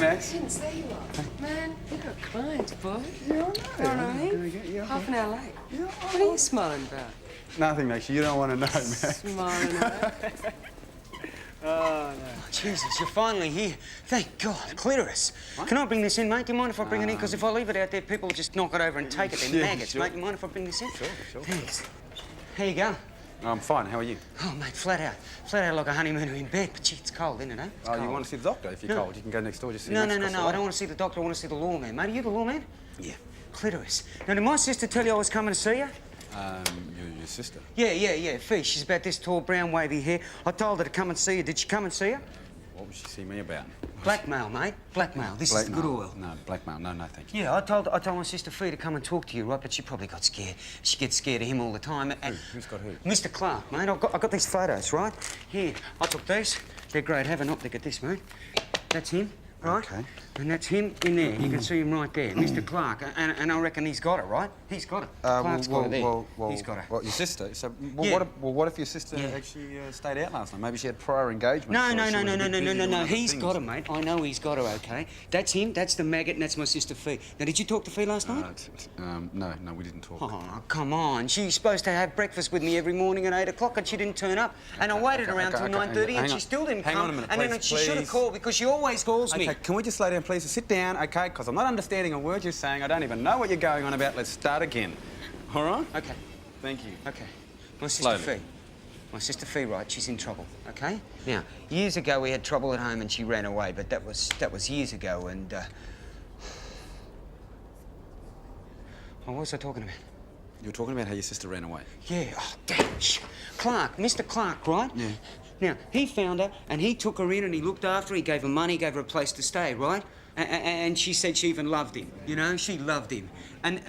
Max. Didn't say you were. Man, you got clients, boy. Yeah, I know. You know what I mean? Yeah, Half an hour late. Yeah, What are you smiling about? Nothing, Max. You don't want to know, Max. Smiling about? Oh, no. Jesus, you're finally here. Thank God. Clitoris. What? Can I bring this in, mate? Do you mind if I bring it in? Because if I leave it out there, people will just knock it over and take it. They're maggots, sure. mate. You mind if I bring this in? Sure. Thanks. How you going? I'm fine. How are you? Oh, mate, flat out. Flat out like a honeymooner in bed. But, gee, it's cold, isn't it, eh? It's cold. You want to see the doctor if you're cold? You can go next door, just see No, Max no. across the I way. don't want to see the doctor. I want to see the lawman. Mate, are you the lawman? Yeah. Clitoris. Now, did my sister tell you I was coming to see you? Your sister? Yeah. Fee, she's about this tall, brown, wavy hair. I told her to come and see you. Did she come and see you? What would she see me about? Blackmail, mate. Blackmail. This is the good oil. No, blackmail. No, thank you. Yeah, I told my sister Fee to come and talk to you, right? But she probably got scared. She gets scared of him all the time. And Who's got who? Mr. Clark, mate. I've got these photos, right? Here, I took these. They're great. Have an optic at this, mate. That's him, right? Okay. And that's him in there. You can see him right there, Mr. Clark. And I reckon he's got it, right? He's got it. Clark's got it there. He's got it. Well, your sister? So, Yeah. what if your sister actually stayed out last night? Maybe she had prior engagement. No. He's got it, mate. I know he's got it, okay? That's him, that's the maggot, and that's my sister Fee. Now, did you talk to Fee last night? No, we didn't talk. Oh, come on. She's supposed to have breakfast with me every morning at 8 o'clock, and she didn't turn up. And I waited around till 9:30, and she still didn't come. Hang on a minute, and then please, she should have please. called, because she always calls me. Okay, can we just slow down, please? Sit down, okay? Because I'm not understanding a word you're saying. I don't even know what you're going on about. Let's start again. All right? Okay. Thank you. Okay. My sister Slowly. Fee. My sister Fee, right, she's in trouble, okay? Now, years ago we had trouble at home and she ran away, but that was years ago, and what was I talking about? You were talking about how your sister ran away. Yeah, oh, damn. Clark, Mr. Clark, right? Yeah. Now, he found her, and he took her in, and he looked after her, he gave her money, gave her a place to stay, right? And she said she even loved him, you know? She loved him. And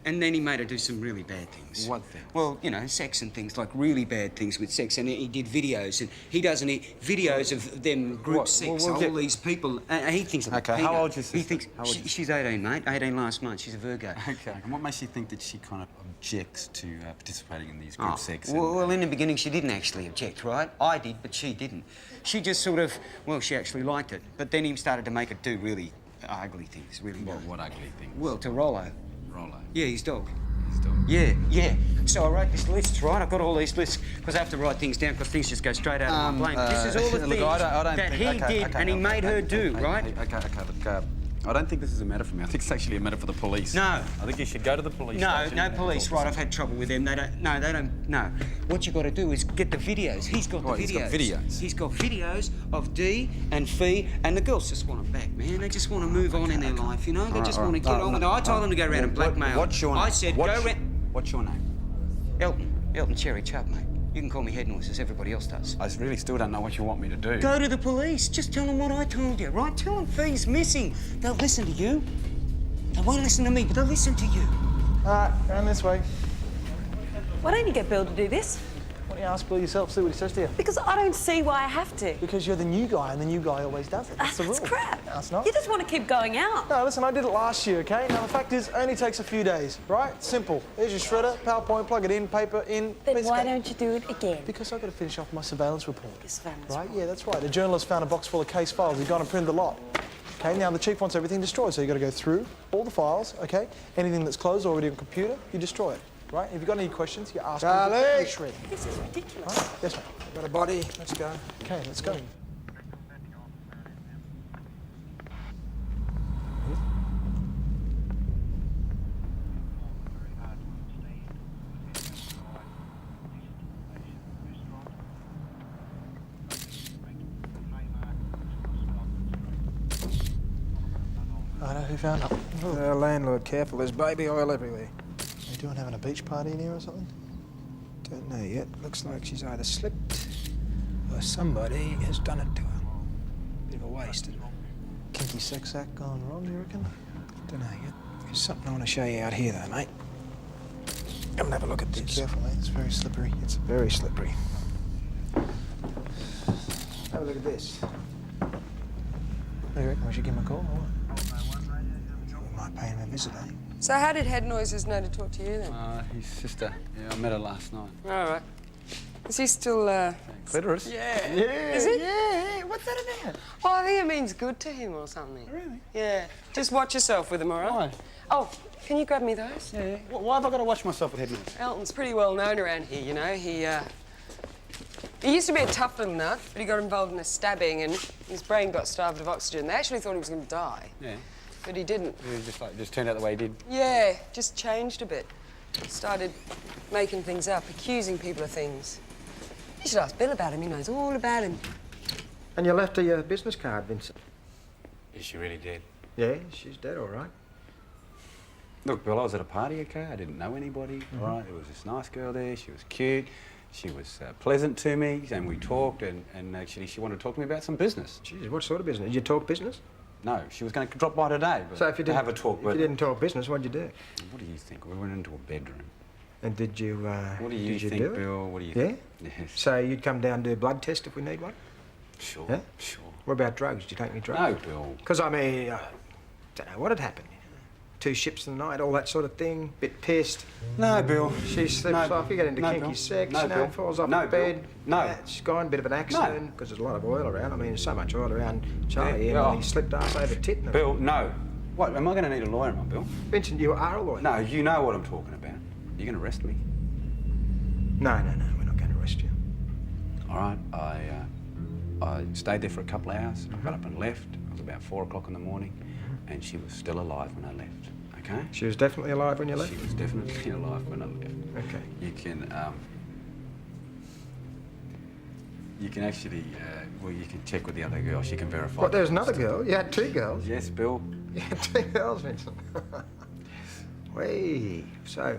then he made her do some really bad things. What things? Well, you know, sex and things, like really bad things with sex. And he did videos, and he does videos of them group sex, all these people. He thinks of Okay, how old's your sister? He thinks, How old is she? she's 18, mate. 18 last month. She's a Virgo. Okay, and what makes you think that she kind of objects to participating in these group sex? Well, in the beginning, she didn't actually object, right? I did, but she didn't. She just sort of, well, she actually liked it. But then he started to make her do really ugly things, really. What ugly things? Well, to Rollo. Rollo? Yeah, his dog. His dog? Yeah. So I wrote this list, right? I've got all these lists because I have to write things down because things just go straight out of my brain. This is all the things that he did and he made her do, right? Okay, look, I don't think this is a matter for me. I think it's actually a matter for the police. No. I think you should go to the police station. No police, right? I've had trouble with them. They don't. No. What you got to do is get the videos. He's got the videos. He's got videos? He's got videos of Dee and Fee, and the girls just want them back, man. They just want to move on in their life, you know? They just want to get on with it. I told them to go around and blackmail. What's your name? I said, go around... What's your name? Elton Cherry Chubb, mate. You can call me Head Noise, as everybody else does. I really still don't know what you want me to do. Go to the police. Just tell them what I told you, right? Tell them Fee's missing. They'll listen to you. They won't listen to me, but they'll listen to you. All right, round this way. Why don't you get Bill to do this? Why don't you ask Bill yourself, see what he says to you? Because I don't see why I have to. Because you're the new guy, and the new guy always does it. That's the rule. That's crap. No, it's not. You just want to keep going out. No, listen, I did it last year, OK? Now, the fact is, it only takes a few days, right? Simple. There's your shredder, PowerPoint, plug it in, paper in. Then why don't you do it again? Because I've got to finish off my surveillance report. Your surveillance Right? report. Yeah, that's right. The journalist found a box full of case files. He's gone and printed the lot. OK, now the chief wants everything destroyed, so you've got to go through all the files, OK? Anything that's closed already on the computer, you destroy it. Right? If you've got any questions, you ask Charlie! shred. This is ridiculous. Right? Yes, mate. Got a body, let's go. OK, let's go. Righto, who found it? Landlord, careful, there's baby oil everywhere. You doing having a beach party in here or something? Don't know yet. Looks like she's either slipped or somebody has done it to her. Bit of a waste, isn't it? Kinky sex act gone wrong, you reckon? Don't know yet. There's something I want to show you out here, though, mate. Come and have a look at Be this. careful, mate. It's very slippery. It's very slippery. Have a look at this. What do you reckon? We should give him a call or what? We might pay him a visit, eh? So how did Head Noises know to talk to you then? His sister. Yeah, I met her last night. All right. Is he still, Clitoris? Yeah. Is he? Yeah. What What's that about? Oh, I think it means good to him or something. Really? Yeah. Just watch yourself with him, all right? Why? Oh, can you grab me those? Yeah. Why have I got to watch myself with head noise? Elton's pretty well known around here, you know. He used to be a tough little nut, but he got involved in a stabbing and his brain got starved of oxygen. They actually thought he was going to die. Yeah. But he didn't. He just turned out the way he did. Yeah, just changed a bit. Started making things up, accusing people of things. You should ask Bill about him. He knows all about him. And you left her your business card, Vincent. Is she really dead? Yeah, she's dead, all right. Look, Bill, I was at a party, okay? I didn't know anybody, all right? There was this nice girl there. She was cute. She was pleasant to me, and we talked, and actually she wanted to talk to me about some business. Jesus, what sort of business? Did you talk business? No, she was going to drop by today, but So if you to didn't have a talk. if But you didn't talk business, what'd you do? what do you think? We went into a bedroom. And did you? What do you think, do it? Bill? What do you Yeah. think? Yes. So you'd come down and do a blood test if we need one? Sure. Yeah? Sure. What about drugs? Did you take any drugs? No, Bill. Because I mean, don't know what had happened. 2 ships in the night, all that sort of thing. Bit pissed. No, Bill. She slips No. off. You get into No, kinky Bill. sex. No, you know, Bill. falls off No, the Bill. bed. No. Yeah, she's gone. Bit of an accident because there's a lot of oil around. I mean, there's so much oil around Charlie, Yeah, and oh. he slipped ass over tit. And Bill, no. What? Am I going to need a lawyer, am I, Bill? Vincent, you are a lawyer. No, you know what I'm talking about. You're going to arrest me. No, we're not going to arrest you. All right. I stayed there for a couple of hours. I got up and left. It was about 4 o'clock in the morning, and she was still alive when I left. Okay? She was definitely alive when you left? She was definitely alive when I left. Okay. You can actually, well, you can check with the other girl. She can verify. What, there's another girl? You had 2 girls? Yes, Bill. You had 2 girls, Vincent. Wait, so,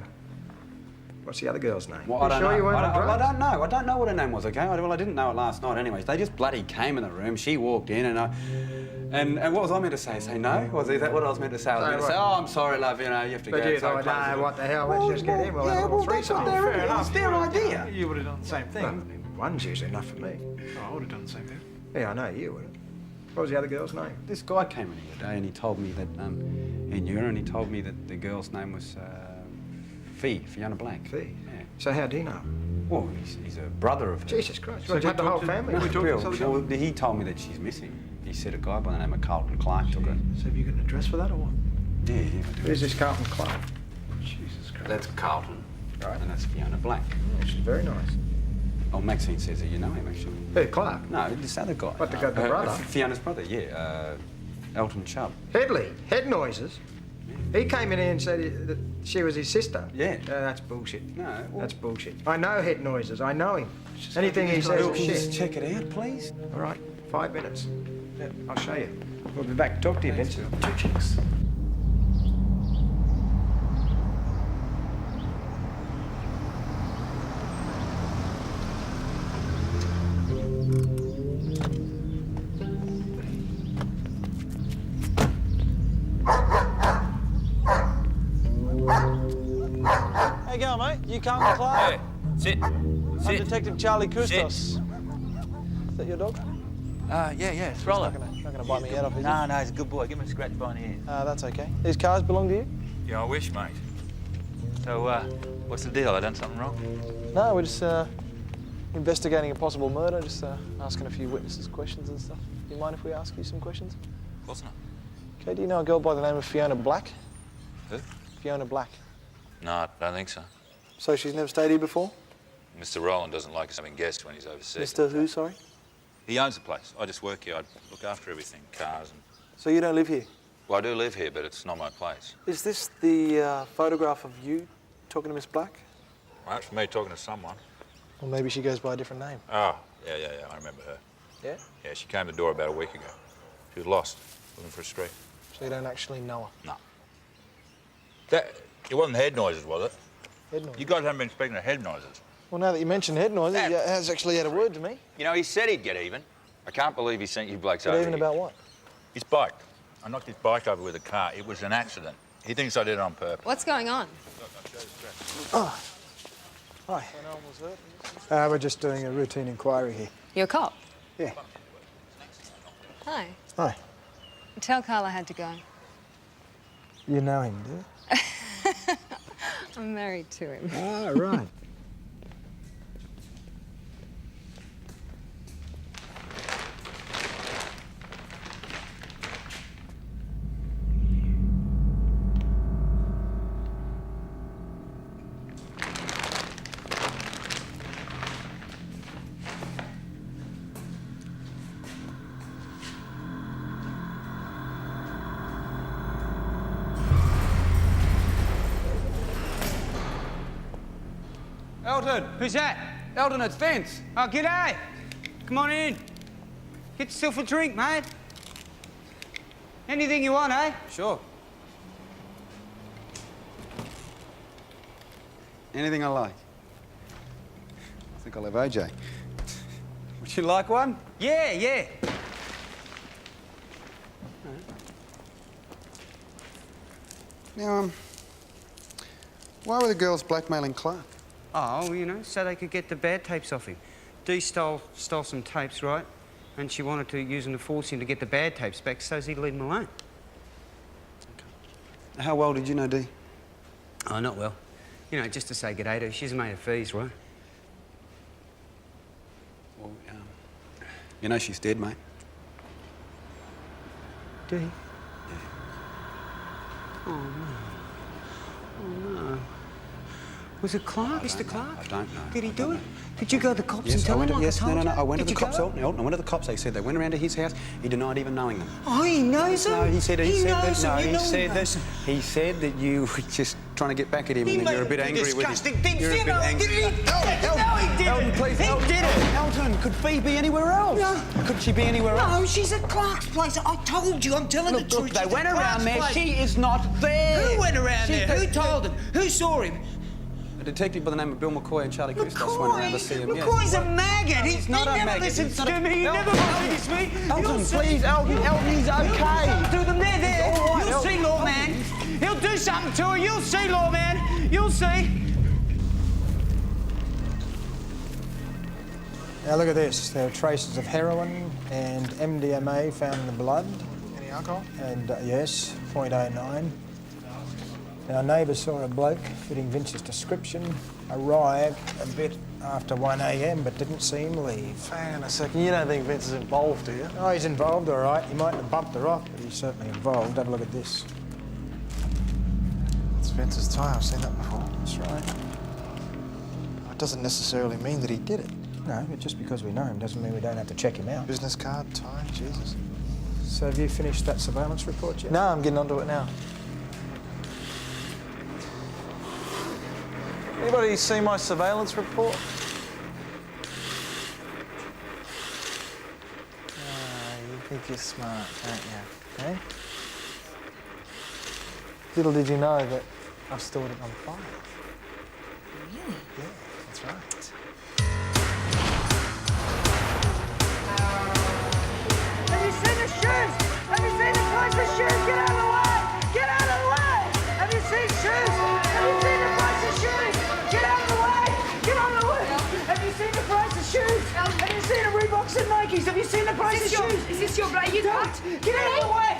what's the other girl's name? Well, I don't sure know. you weren't on drugs? I don't know. I don't know what her name was, okay? Well, I didn't know it last night anyways. They just bloody came in the room. She walked in and what was I meant to say? Say no? Was that what I was meant to say? I was meant to say, oh, I'm sorry, love, you know, you have to But go. you so thought, close no, to what the hell, let's just get in, we'll have a little that's what threesome. they're Fair enough. It's their idea. You would have done the same thing. Well, one's usually enough for me. Oh, I would have done the same thing. Yeah, I know you would have. What was the other girl's name? This guy came in the other day and he told me that, he knew her and he told me that the girl's name was Fiona Blake. Fee. Yeah. So how do you know? Well, he's a brother of hers. Jesus Christ, So well, you had the we whole talked to- family. we talked to Bill, this other girl? well, he told me that she's missing. He said a guy by the name of Carlton Clark took her. So have you got an address for that or what? Yeah, I do. Who's this Carlton Clark? Jesus Christ. That's Carlton. Right. And that's Fiona Blake. Yeah, she's very nice. Oh, Maxine says that you know him, actually. Who, Clark? No, this other guy. What, the brother? Fiona's brother, yeah. Elton Chubb. Headley, head noises. He came in here and said that she was his sister. Yeah. That's bullshit. No, well- That's bullshit. I know head noises. I know him. Anything he says Bill, is can you shit. just check it out, please? All right, 5 minutes. Yeah, I'll show you. We'll be back to talk to you, Thanks, Vincent. Bill. 2 chicks. How you going, mate? You Carlton Clark? Hey, sit. I'm Sit. Detective Charlie Kustos. Is that your dog? Yeah, Throller. Not gonna bite me head off, is No, he's a good boy. Give him a scratch behind the ear. he? That's okay. These cars belong to you? Yeah, I wish, mate. So, what's the deal? I done something wrong? No, we're just investigating a possible murder, just asking a few witnesses questions and stuff. Do you mind if we ask you some questions? Of course not. Okay, do you know a girl by the name of Fiona Black? Who? Fiona Black. No, I don't think so. So she's never stayed here before? Mr. Rowland doesn't like us having guests when he's overseas. Mr. Who, sorry? He owns the place. I just work here. I look after everything, cars and... So you don't live here? Well, I do live here, but it's not my place. Is this the photograph of you talking to Miss Black? Well, that's me talking to someone. Or maybe she goes by a different name. Oh, yeah, I remember her. Yeah? Yeah, she came to the door about a week ago. She was lost, looking for a street. So you don't actually know her? No. It wasn't head noises, was it? Head noise? You guys haven't been speaking of head noises. Well, now that you mention head noises, That- he has actually had a word to me. You know, he said he'd get even. I can't believe he sent you blokes But over even here. about what? His bike. I knocked his bike over with a car. It was an accident. He thinks I did it on purpose. What's going on? Oh. Hi. No one was hurt? We're just doing a routine inquiry here. You're a cop. Yeah. Hi. Hi. Tell Carl I had to go. You know him, do you? I'm married to him. Ah, right. Elton! Who's that? Elton, it's Vince. Oh, g'day. Come on in. Get yourself a drink, mate. Anything you want, eh? Sure. Anything I like. I think I'll have OJ. Would you like one? Yeah, yeah. Now, why were the girls blackmailing Clark? Oh, you know, so they could get the bad tapes off him. Dee stole some tapes, right? And she wanted to use them to force him to get the bad tapes back so he'd leave them alone. How well did you know Dee? Oh, not well. You know, just to say g'day to her. She's made of fees, right? Well, you know she's dead, mate. Dee? Yeah. Oh, no. Oh, no. Was it Clark, Mr. Clark? I don't know. Did he do it? Did you go to the cops and Yes, I tell went them to, like yes, I told no, you? I went to the Did you cops. go? I went to the cops. They said they went around to his house. He denied even knowing them. Oh, he knows them? No, he said knows that. them. No, You he know said knows them. that. He said that you were just trying to get back at him, He and that you're a made bit them do angry with disgusting him. things. You're a You bit know, angry. did he? Elton, No, he didn't. Elton, please. He Elton, did it. Elton, could Fee be anywhere else? No. Could she be anywhere else? No, she's at Clark's place. I told you, I'm telling the truth. They She's went at around Clark's there. place. She is not there. Who went around She's there? Who the- told him? Who saw him? A detective by the name of Bill McCoy and Charlie Christos went around to see him. yes. McCoy's a maggot. He's not a he never maggot. listens He's not to a- me. He Elton, never believes me. Elton, You'll see. please, Elton, he's okay. To them, they're there. He's all right, You'll Elton. see, lawman. He'll do something to her. You'll see, lawman. You'll see. Now look at this. There are traces of heroin and MDMA found in the blood. Any alcohol? And yes, 0.09. Now neighbours saw a bloke fitting Vince's description arrive a bit after 1 a.m. but didn't see him leave. Hang on a second. You don't think Vince is involved, do you? Oh, he's involved, all right. He mightn't have bumped her off, but he's certainly involved. Have a look at this. It's Vince's tie. I've seen that before. That's right. It doesn't necessarily mean that he did it. No, but just because we know him doesn't mean we don't have to check him out. Business card, tie, Jesus. So have you finished that surveillance report yet? No, I'm getting onto it now. Anybody see my surveillance report? You think you're smart, don't you? Eh? Little did you know that I've stored it on file. Really? Yeah, that's right. Have you seen the shoes? Have you seen the price of shoes? Get out of the way! Get out of the way! Have you seen shoes? Have you seen the price of shoes? Get out of the way! Get out of the way! Have you seen the price of shoes? Have you seen the Reeboks and Nikes? Have you seen the price of shoes? Is this your blood? You Don't! Get out of the way!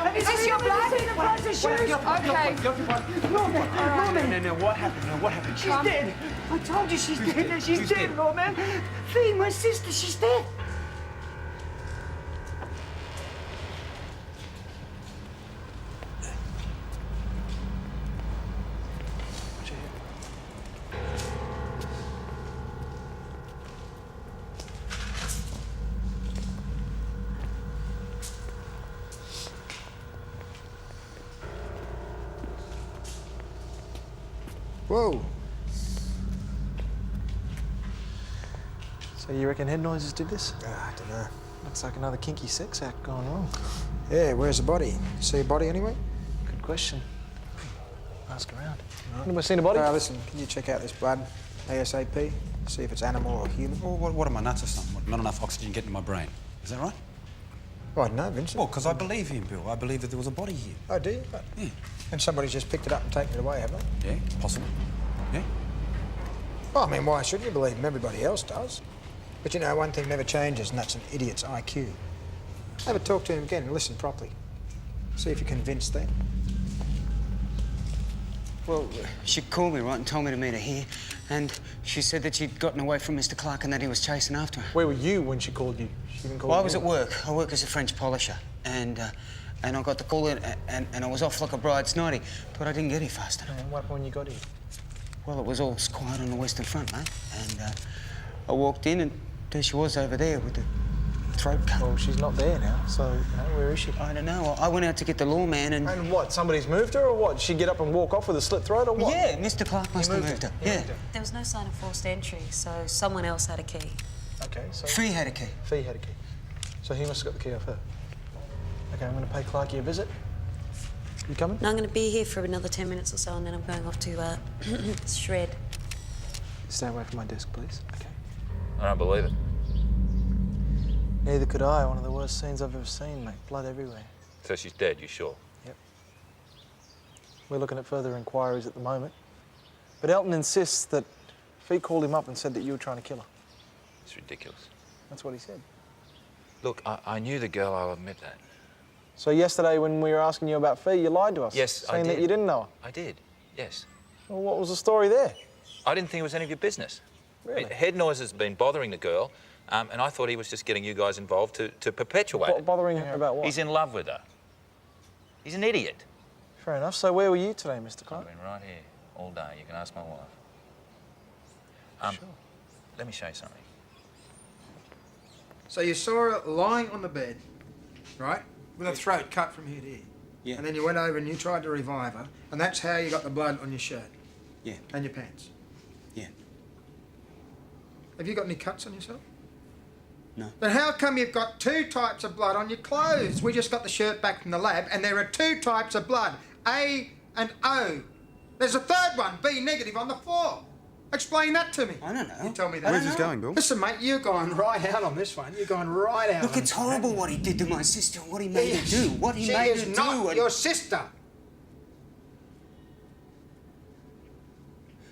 Have you this your seen blood? the price of shoes? Okay. Norman! No, what happened? No, what happened? She's dead! I told you she's dead. She's dead, Norman. Fee, my sister, she's dead. Whoa. So you reckon head noises did this? I don't know. Looks like another kinky sex act gone wrong. Yeah, where's the body? See a body anyway? Good question. Ask around. Anybody seen a body? Listen, can you check out this blood ASAP? See if it's animal or human? Well, what am I, nuts or something? What, not enough oxygen getting to my brain. Is that right? Oh, I don't know, Vincent. Well, because I believe him, Bill. I believe that there was a body here. Oh, do you? Yeah. And somebody's just picked it up and taken it away, haven't they? Yeah, possible. Yeah. Well, I mean, why shouldn't you believe him? Everybody else does. But you know, one thing never changes, and that's an idiot's IQ. Have a talk to him again and listen properly. See if you're convinced then. Well, she called me, right, and told me to meet her here. And she said that she'd gotten away from Mr. Clark and that he was chasing after her. Where were you when she called you? She didn't call Well, I you. was at work. I work as a French polisher. And I got the call in, and I was off like a bride's nighty. But I didn't get here fast enough. And what happened when you got here? Well, it was all quiet on the Western Front, mate. And I walked in, and there she was over there with the throat cut. Well, she's not there now, so, you know, where is she? I don't know. I went out to get the lawman and... And what, somebody's moved her or what? Did she get up and walk off with a slit throat or what? Yeah, Mr. Clark must have moved her. Yeah. There was no sign of forced entry, so someone else had a key. Okay, so... Fee had a key. Fee had a key. So he must have got the key off her. Okay, I'm going to pay Clarkie a visit. You coming? No, I'm going to be here for another 10 minutes or so, and then I'm going off to shred. Stay away from my desk, please. Okay. I don't believe it. Neither could I. One of the worst scenes I've ever seen, mate. Blood everywhere. So she's dead, you sure? Yep. We're looking at further inquiries at the moment. But Elton insists that Fee called him up and said that you were trying to kill her. It's ridiculous. That's what he said. Look, I knew the girl, I'll admit that. So yesterday when we were asking you about Fee, you lied to us. Yes, I saying did. that you didn't know her. I did, yes. Well, what was the story there? I didn't think it was any of your business. Really? Head noise has been bothering the girl, and I thought he was just getting you guys involved to perpetuate it. Bothering her about what? He's in love with her. He's an idiot. Fair enough. So where were you today, Mr. Clark? I've been right here all day. You can ask my wife. Sure. Let me show you something. So you saw her lying on the bed, right, with her throat cut from here to here. Yeah. And then you went over and you tried to revive her, and that's how you got the blood on your shirt. Yeah. And your pants. Yeah. Have you got any cuts on yourself? No. Then how come you've got 2 types of blood on your clothes? We just got the shirt back from the lab, and there are 2 types of blood, A and O. There's a third one, B negative, on the floor. Explain that to me. I don't know. You tell me that. Where's this going, Bill? Listen, mate, you're going right out on this one. You're going right out. Look, on it's this one. horrible what he did to my sister, what he made her do, what he She made is her not do. and- your sister.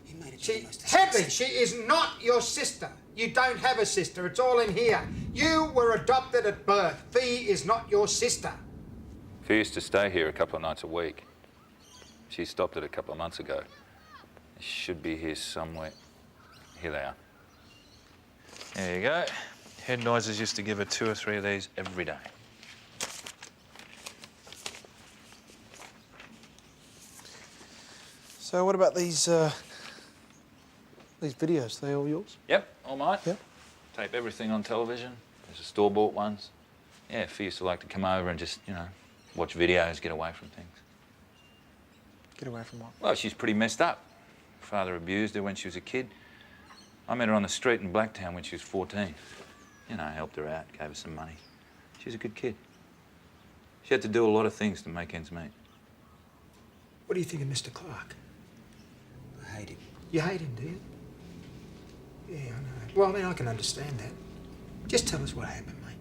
He made her do the most Headley, she is not your sister. You don't have a sister. It's all in here. You were adopted at birth. Fee is not your sister. Fee used to stay here a couple of nights a week. She stopped it a couple of months ago. It should be here somewhere. Here they are. There you go. Head noises used to give her 2 or 3 of these every day. So what about these videos? They all yours? Yep, all mine. Yep. Tape everything on television. There's the store-bought ones. Yeah, Fee used to like to come over and just, you know, watch videos, get away from things. Get away from what? Well, she's pretty messed up. Father abused her when she was a kid. I met her on the street in Blacktown when she was 14. You know, helped her out, gave her some money. She was a good kid. She had to do a lot of things to make ends meet. What do you think of Mr. Clark? I hate him. You hate him, do you? Yeah, I know. Well, I mean, I can understand that. Just tell us what happened, mate.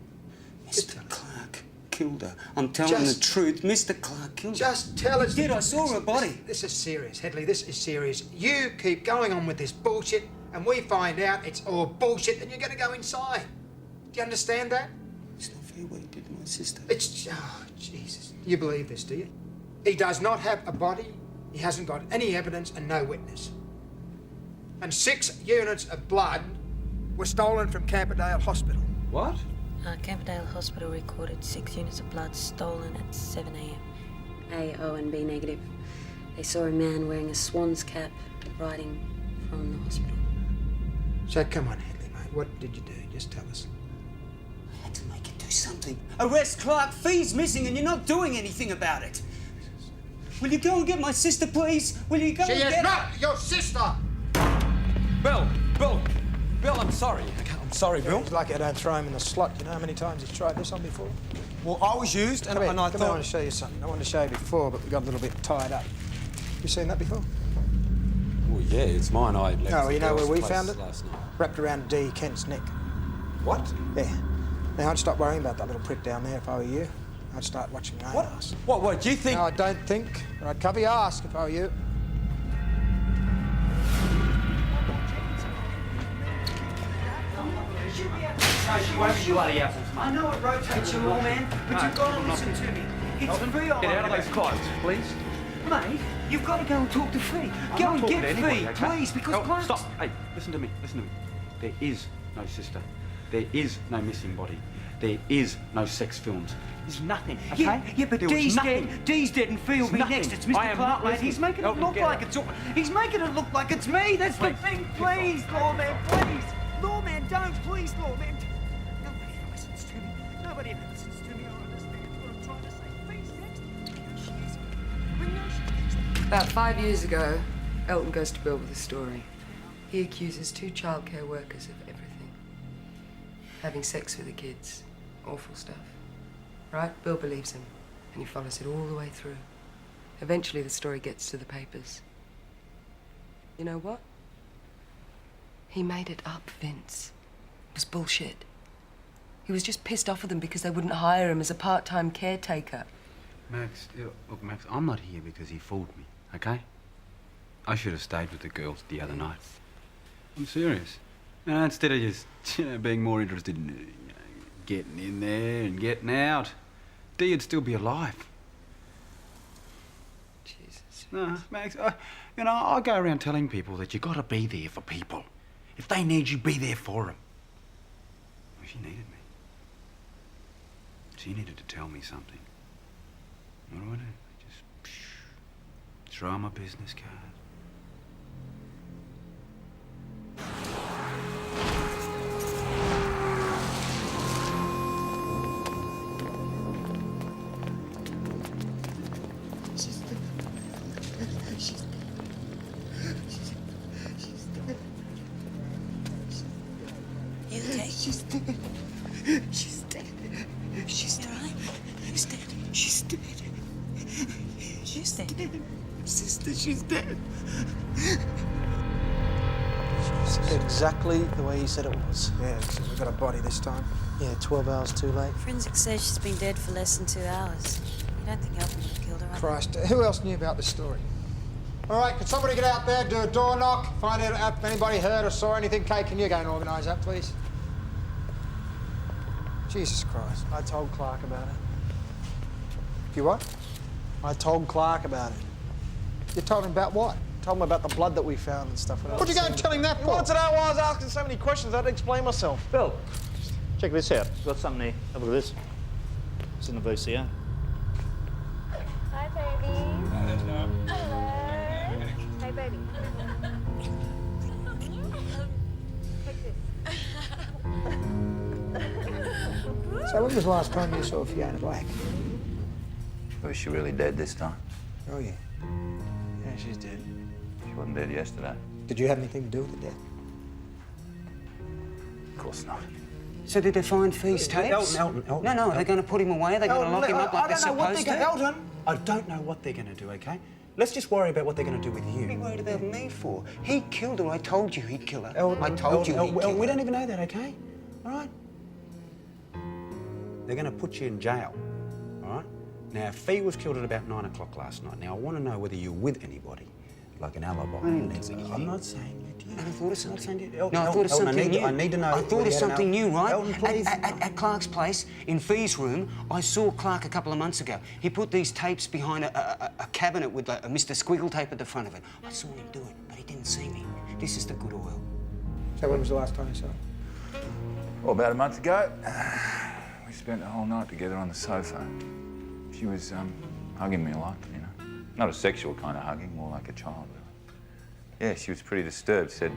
Just tell Mr. us. Clark killed her. I'm telling the truth. Mr. Clark killed her. Just tell us. He did. I saw her body. This is serious, Headley. This is serious. You keep going on with this bullshit, and we find out it's all bullshit, and you're going to go inside. Do you understand that? It's not fair what he did to my sister. It's... Oh, Jesus. You believe this, do you? He does not have a body. He hasn't got any evidence and no witness. And 6 units of blood were stolen from Camperdown Hospital. What? Camperdown Hospital recorded 6 units of blood stolen at 7 a.m. A, O, and B negative. They saw a man wearing a swan's cap riding from the hospital. So come on, Headley, mate. What did you do? Just tell us. I had to make it do something. Arrest Clark. Fee's missing and you're not doing anything about it. Will you go and get my sister, please? Will you go She and is get not your sister! Bill, I'm sorry. I'm sorry, Bill. He's lucky I don't throw him in the slot. You know how many times he's tried this on before? Well, I was used, and, Come here, and I come here, I thought... want to show you something. I wanted to show you before, but we got a little bit tied up. You seen that before? Well, yeah, it's mine. I left No, the you know where girl's we place found it? last night. Wrapped around D. Kent's neck. What? Yeah. Now, I'd stop worrying about that little prick down there if I were you. I'd start watching my own ass. What, do you think... No, I don't think. But I'd cover your ass if I were you. I know it rotates you all, man, but you've got to listen to me. It's Fee. Get out of those clothes, please. Mate, you've got to go and talk to Fee. Go and get Fee, please, because Clark... Stop. Hey, listen to me. There is no sister. There is no missing body. There is no sex films. There's nothing, okay? Yeah, but There was Dee's nothing. dead. Dee's dead and Fee'll be Nothing. next. It's I Mr. am Clark, not mate. He's making it listening. look like it's all... He's making it look like it's me. That's the thing. Please, lawman, please. Lawman, don't. Please, lawman. Nobody listens to me. Nobody ever listens to me or understands what I'm trying to say. Face next. She is. We know she is. About 5 years ago, Elton goes to Bill with a story. He accuses 2 childcare workers of everything. Having sex with the kids. Awful stuff. Right? Bill believes him, and he follows it all the way through. Eventually, the story gets to the papers. You know what? He made it up, Vince. It was bullshit. He was just pissed off at them because they wouldn't hire him as a part-time caretaker. Max, look, Max, I'm not here because he fooled me, okay? I should have stayed with the girls the other night. I'm serious. Instead of just, being more interested in, getting in there and getting out, Dee'd still be alive. Jesus. No, Max, I go around telling people that you gotta be there for people. If they need you, be there for them. Well, she needed me. She needed to tell me something. What do? I just throw her my business card. You okay? She's dead. She's dead. She's dead. Right? She's dead. She's dead. She's dead. Sister, she's dead. It's exactly the way he said it was. Yeah, so we've got a body this time. Yeah, 12 hours too late. Forensic says she's been dead for less than 2 hours. You don't think Elton would have killed her, right? Christ, who else knew about the story? All right, can somebody get out there, do a door knock, find out if anybody heard or saw anything? Kate, can you go and organise that, please? Jesus Christ. I told Clark about it. You what? I told Clark about it. You told him about what? Told him about the blood that we found and stuff. What'd you go and tell him that He for? wanted to know why I was asking so many questions. I had to explain myself. Bill, check this out. Got something here. Have a look at this. It's in the VCR. Hi, baby. Hello. Hey, baby. Take this. So when was the last time you saw Fiona Blake? Was she really dead this time? Oh, yeah. Yeah, she's dead. She wasn't dead yesterday. Did you have anything to do with the death? Of course not. So did they find Fee's tapes? Elton. No, they're going to put him away. They're going to lock him up like they're supposed to. Elton, I don't know what they're going to do, okay? Let's just worry about what they're going to do with What are you you. worried about me for? He killed her. I told you he'd kill her. Elton, I told you he'd kill her. We don't even know that, okay? All right? They're going to put you in jail, all right? Now, Fee was killed at about 9 o'clock last night. Now, I want to know whether you're with anybody, like an alibi. I'm not saying you did. And I thought of something. Elton, No, I thought of Elton, something new. I need to know. I thought of something new, right? Elton, please. At Clark's place, in Fee's room, I saw Clark a couple of months ago. He put these tapes behind a cabinet with a Mr. Squiggle tape at the front of it. I saw him do it, but he didn't see me. This is the good oil. So when was the last time you saw her? Well, about a month ago, we spent the whole night together on the sofa. She was hugging me a lot, Not a sexual kind of hugging, more like a child, really. Yeah, she was pretty disturbed, said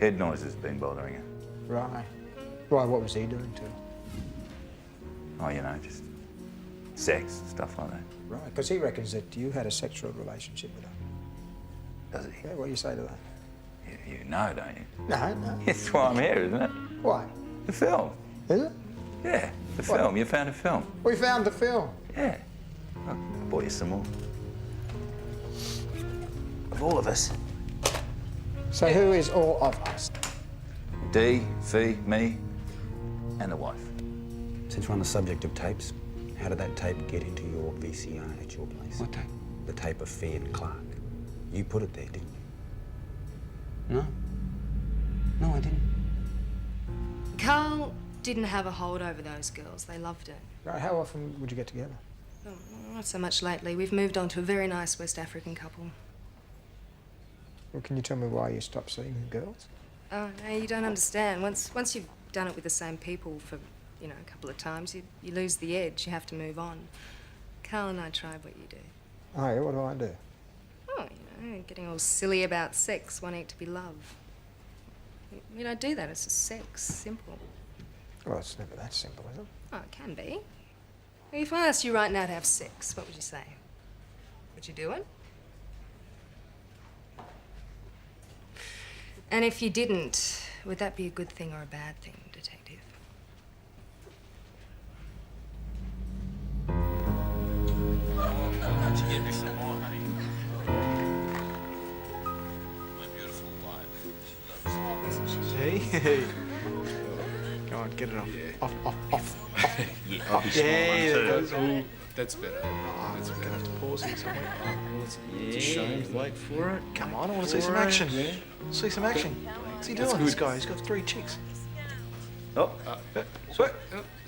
head noises had been bothering her. Right. Why, what was he doing to her? Oh, just sex, stuff like that. Right, because he reckons that you had a sexual relationship with her. Does he? Yeah, what do you say to that? You know, don't you? No. That's why I'm here, isn't it? Why? The film. Is it? Yeah, the film. You found a film. We found the film. Yeah. I bought you some more. Of all of us. So who is all of us? Dee, Fee, me, and the wife. Since we're on the subject of tapes, how did that tape get into your VCR at your place? What tape? The tape of Fee and Clark. You put it there, didn't you? No. No, I didn't. Carl didn't have a hold over those girls. They loved it. Right, how often would you get together? Oh, not so much lately. We've moved on to a very nice West African couple. Well, can you tell me why you stopped seeing the girls? Oh, no, you don't understand. Once you've done it with the same people for, a couple of times, you lose the edge. You have to move on. Carl and I tried what you do. Oh, yeah, what do I do? Oh, getting all silly about sex, wanting it to be love. We don't do that. It's just sex. Simple. Well, it's never that simple, is it? Oh, it can be. If I asked you right now to have sex, what would you say? Would you do it? And if you didn't, would that be a good thing or a bad thing, Detective? Why don't you give me some more, honey? My beautiful wife. Hey. Go on, get it off. Off. Yeah, I'll be small one too. Ooh, That's better. that's we're gonna have to pause here somewhere. It's a shame. Wait for it. Come on, I want to see some action. See some action. What's he doing, this guy? He's got 3 chicks. Oh, Sweat.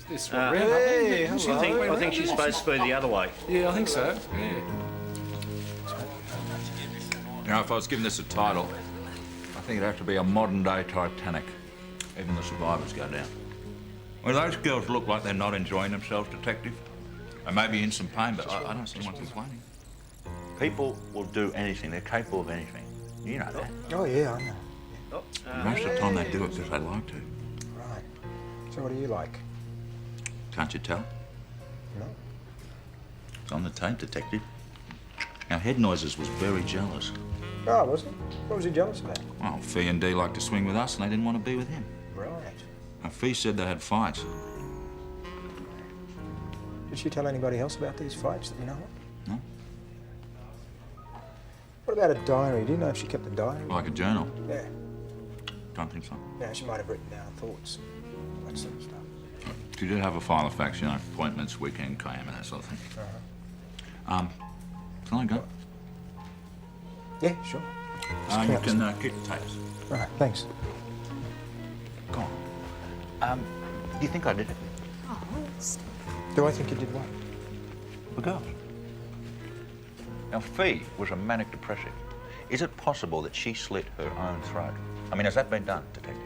This Uh, one. Hey, I hello. think she's supposed to be the other way. Yeah, I think so. Yeah. Now, if I was given this a title, I think it'd have to be a modern-day Titanic. Even the survivors go down. Well, those girls look like they're not enjoying themselves, Detective. They may be in some pain, but I don't see one complaining. People will do anything. They're capable of anything. You know that. Oh, yeah, I know. Most of the time they do it because they like to. Right. So what do you like? Can't you tell? No. It's on the tape, Detective. Now, Head Noises was very jealous. Oh, was he? What was he jealous about? Well, Fee and Dee liked to swing with us and they didn't want to be with him. Right. Now, Fee said they had fights. Did she tell anybody else about these fights that you know of? No? What about a diary? Do you know if she kept a diary? Like a journal. Yeah. Don't think so. Yeah, she might have written down thoughts. That sort of stuff. She did have a file of facts, you know, appointments, weekend, KM, and that sort of thing. Can I go? Yeah, sure. You can keep the tapes. All right, thanks. Go on. Do you think I did it? Oh, Do I think you did what? The girls. Now, Fee was a manic depressive. Is it possible that she slit her own throat? I mean, has that been done, Detective?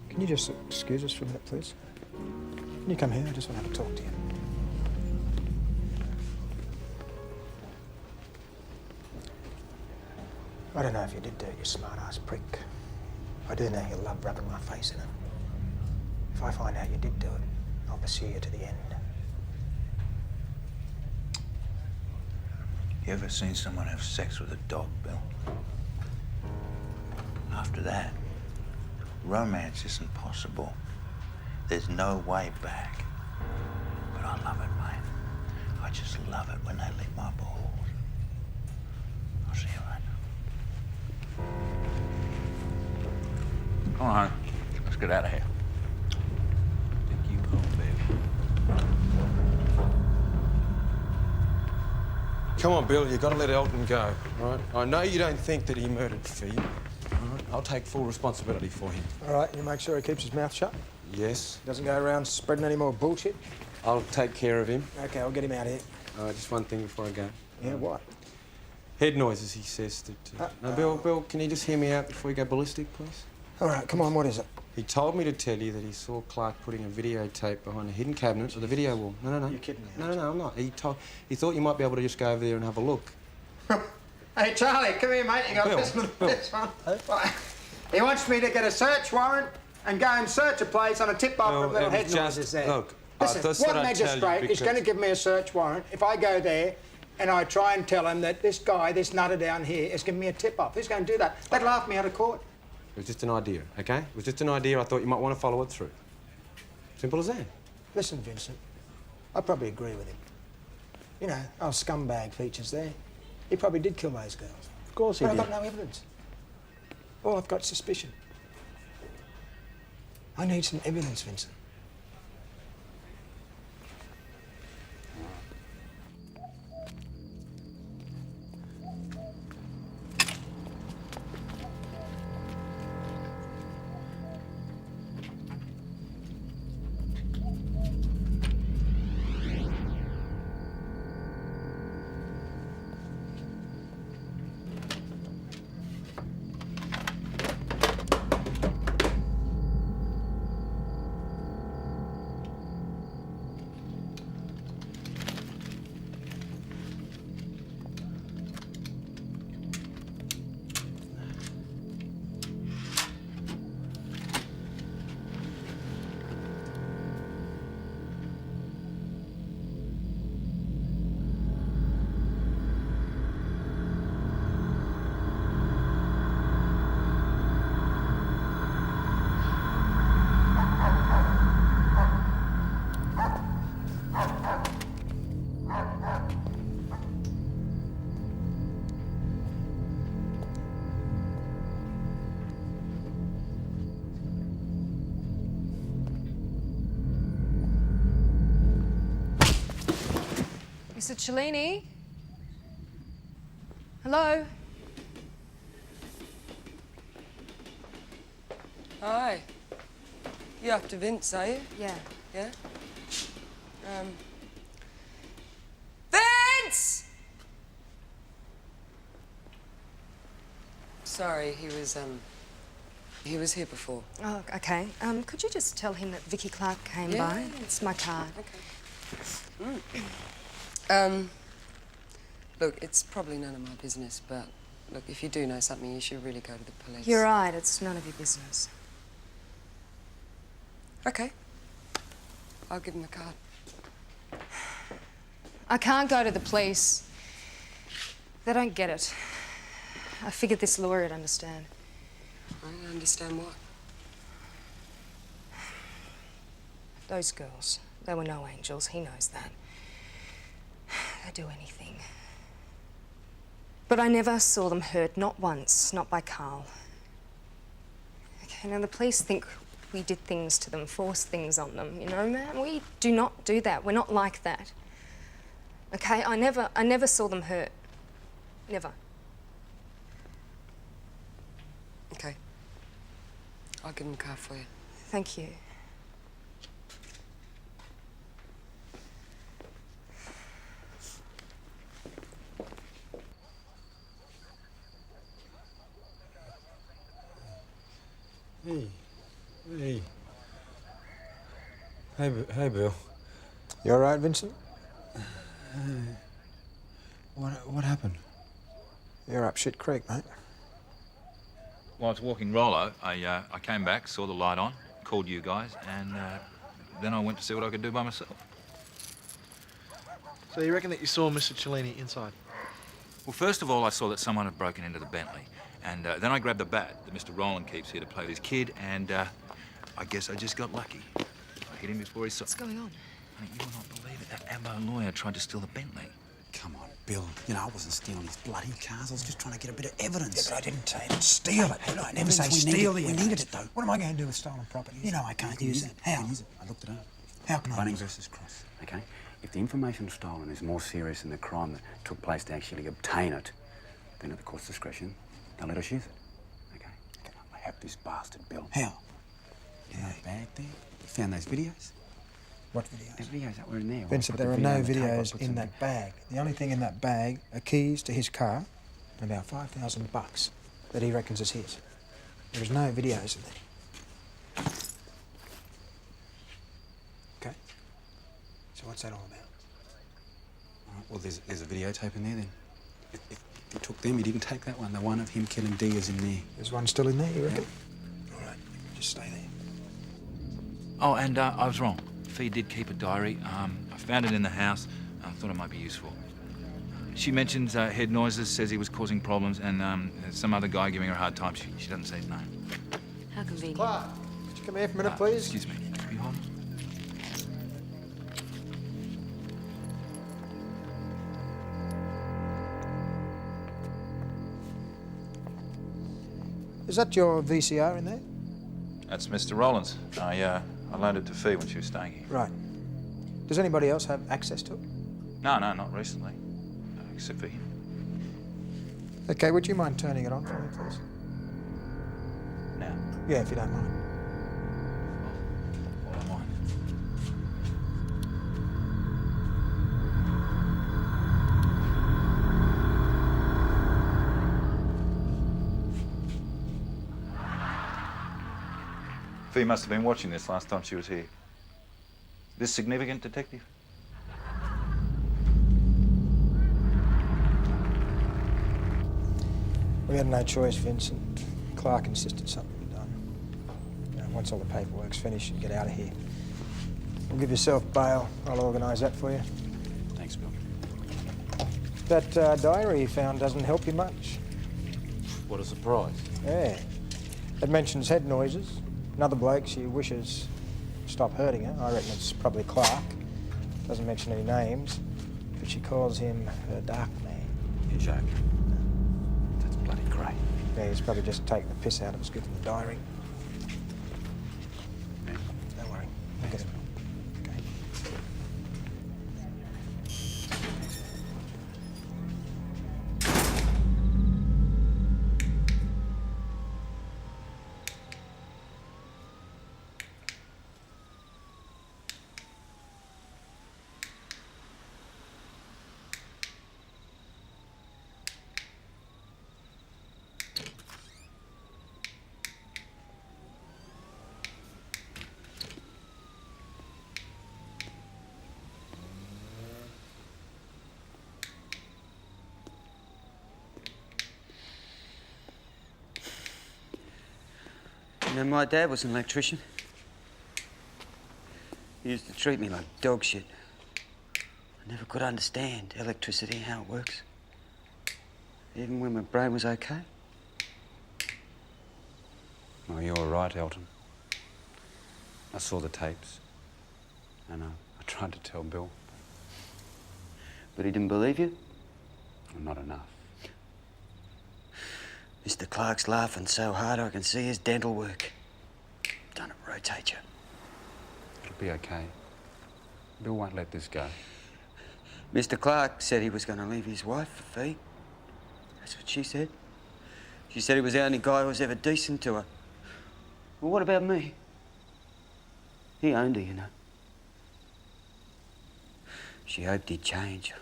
Can you just excuse us for a minute, please? Can you come here? I just want to have a talk to you. I don't know if you did do it, you smart-ass prick. I do know you love rubbing my face in it. If I find out you did do it, I'll pursue you to the end. You ever seen someone have sex with a dog, Bill? After that, romance isn't possible. There's no way back. But I love it, mate. I just love it when they lick my balls. I'll see you later. Come on, let's get out of here. Take you home, baby. Come on, Bill, you gotta let Elton go, all right? I know you don't think that he murdered Fee. All right? I'll take full responsibility for him. All right, you make sure he keeps his mouth shut. Yes. Doesn't go around spreading any more bullshit. I'll take care of him. Okay, I'll get him out of here. Just one thing before I go. Yeah, what? Head noises, he says that... No, Bill, can you just hear me out before you go ballistic, please? All right, come on, what is it? He told me to tell you that he saw Clark putting a videotape behind a hidden cabinet of the video wall. No. You're kidding me. No, I'm not. He thought you might be able to just go over there and have a look. Hey, Charlie, come here, mate. You got Bill, this one. Bill. This one. Right. He wants me to get a search warrant and go and search a place on a tip-off No, of little it head was just- noises there. look, Listen, that's what what I tell you magistrate is because- going to give me a search warrant if I go there and I try and tell him that this guy, this nutter down here, is giving me a tip-off? Who's going to do that? They'd laugh me out of court. It was just an idea, OK? It was just an idea. I thought you might want to follow it through. Simple as that. Listen, Vincent, I probably agree with him. You know, our scumbag features there. He probably did kill those girls. Of course he But did. I've got no evidence. All I've got is suspicion. I need some evidence, Vincent. Mr. Cellini? Hello? Hi. You after Vince, are you? Yeah. Yeah? Vince! Sorry, he was here before. Oh, okay. Could you just tell him that Vicky Clark came Yeah, by? yeah. It's my card. Okay. Look, it's probably none of my business, but look, if you do know something, you should really go to the police. You're right, it's none of your business. Okay. I'll give him the card. I can't go to the police. They don't get it. I figured this lawyer would understand. I don't understand what. Those girls, they were no angels, he knows that. They'd do anything. But I never saw them hurt, not once, not by Carl. Okay, now the police think we did things to them, forced things on them, you know, man? We do not do that. We're not like that. Okay, I never saw them hurt. Never. Okay. I'll give him the card for you. Thank you. Hey. Hey, Bill. You all right, Vincent? What happened? You're up shit creek, mate. While I was walking Rollo, I came back, saw the light on, called you guys, and then I went to see what I could do by myself. So you reckon that you saw Mr. Cellini inside? Well, first of all, I saw that someone had broken into the Bentley, and then I grabbed the bat that Mr. Rowland keeps here to play with his kid, and I guess I just got lucky. I hit him before he saw... What's going on? Honey, you will not believe it. That Ambo lawyer tried to steal the Bentley. Come on, Bill. You know, I wasn't stealing his bloody cars. I was just trying to get a bit of evidence. Yeah, but I didn't say to steal it. I never say We steal needed- the we needed it, though. What am I going to do with stolen property? You know I can't use it. I How? can use it. I looked it up. How can I Bunning use it? versus Cross, okay? If the information stolen is more serious than the crime that took place to actually obtain it, then at the court's discretion, they'll let us use it, okay? I have this bastard, Bill. How? In that bag there? You found those videos? What videos? The videos that were in there. Vincent, there are no videos in that bag. The only thing in that bag are keys to his car and about $5,000 that he reckons is his. There is no videos in there. Okay? So what's that all about? All right, well, there's a videotape in there then. If he took them, he didn't take that one. The one of him killing D is in there. There's one still in there, you reckon? All right, just stay there. Oh, and I was wrong. Fee did keep a diary. I found it in the house. I thought it might be useful. She mentions head noises, says he was causing problems, and some other guy giving her a hard time. She doesn't say his name. How convenient. Clark, could you come here for a minute, please? Excuse me. Could you hold on? Is that your VCR in there? That's Mr. Rollins. I loaned it to Fee when she was staying here. Right. Does anybody else have access to it? No, not recently. Except for him. Okay, would you mind turning it on for me, please? Now. Yeah, if you don't mind. All I want. Fee must have been watching this last time she was here. This significant, Detective? We had no choice, Vincent. Clark insisted something be done. You know, once all the paperwork's finished, you get out of here. We'll give yourself bail. I'll organise that for you. Thanks, Bill. That diary you found doesn't help you much. What a surprise. Yeah. It mentions head noises. Another bloke she wishes to stop hurting her. I reckon it's probably Clark. Doesn't mention any names, but she calls him her dark man. You're joking. That's bloody great. Yeah, he's probably just taking the piss out of us, giving the diary. Yeah. Don't worry. We'll get him. Okay. You know, my dad was an electrician. He used to treat me like dog shit. I never could understand electricity, how it works. Even when my brain was okay. Well, you were right, Elton. I saw the tapes. And I tried to tell Bill. But he didn't believe you? Well, not enough. Mr. Clark's laughing so hard I can see his dental work. Don't it rotate you? It'll be okay. Bill won't let this go. Mr. Clark said he was going to leave his wife for fee. That's what she said. She said he was the only guy who was ever decent to her. Well, what about me? He owned her, you know. She hoped he'd change.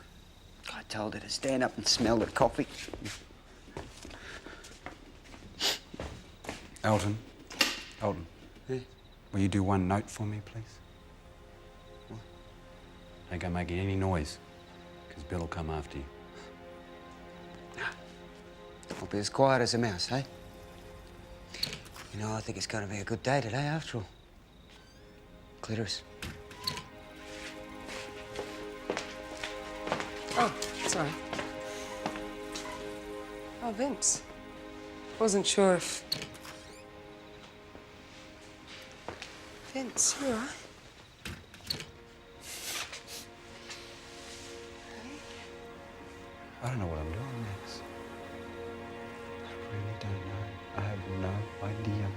I told her to stand up and smell the coffee. Elton. Yeah? Will you do one note for me, please? What? Don't go making any noise, because Bill will come after you. I'll be as quiet as a mouse, eh? You know, I think it's going to be a good day today, after all. Clitoris. Oh, sorry. Oh, Vince. Wasn't sure if... Vince, you all right? I don't know what I'm doing next. I really don't know. I have no idea.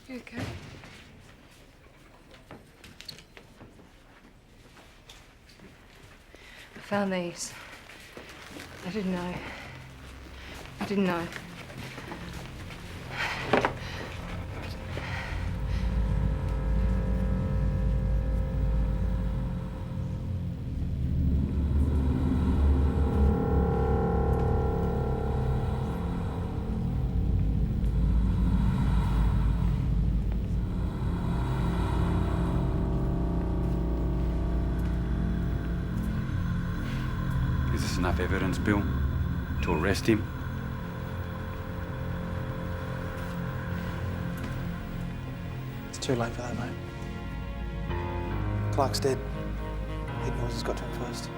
You okay? I found these. I didn't know. I didn't know. Is this enough evidence, Bill, to arrest him? It's too late for that, mate. Clark's dead. He knows he's got to him first.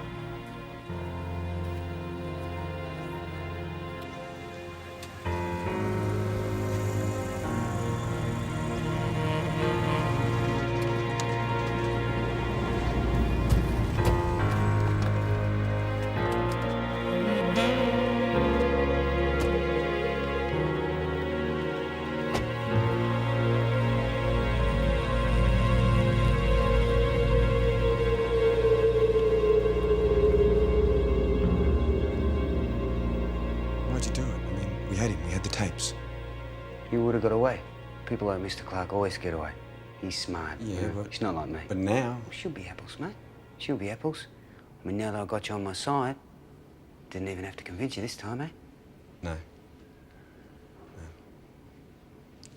Why'd you do it? I mean, we had him. We had the tapes. You would have got away. People like Mr. Clark always get away. He's smart. Yeah, you know? but... He's not like me. But now... Well, she'll be apples, mate. She'll be apples. I mean, now that I've got you on my side, didn't even have to convince you this time, eh? No. No.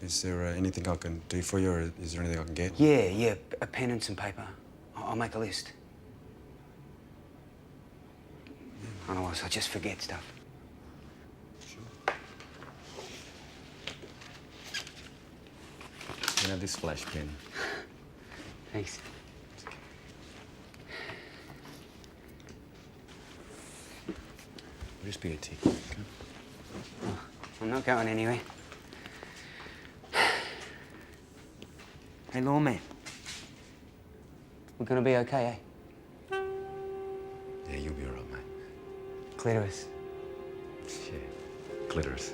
Is there anything I can do for you, or is there anything I can get? Yeah, a pen and some paper. I'll make a list. Otherwise, I just forget stuff. You know, this flash pen. Thanks. It'll just be a tick. Okay? Oh, I'm not going anywhere. Hey, lawman. We're gonna be okay, eh? Yeah, you'll be all right, mate. Clitoris. Yeah, clitoris.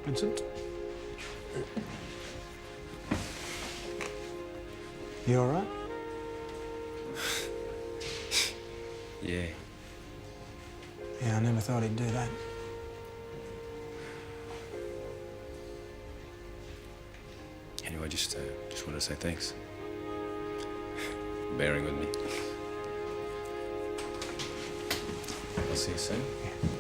Vincent? You all right? Yeah. Yeah, I never thought he'd do that. Anyway, just wanted to say thanks. Bearing with me. I'll see you soon. Yeah.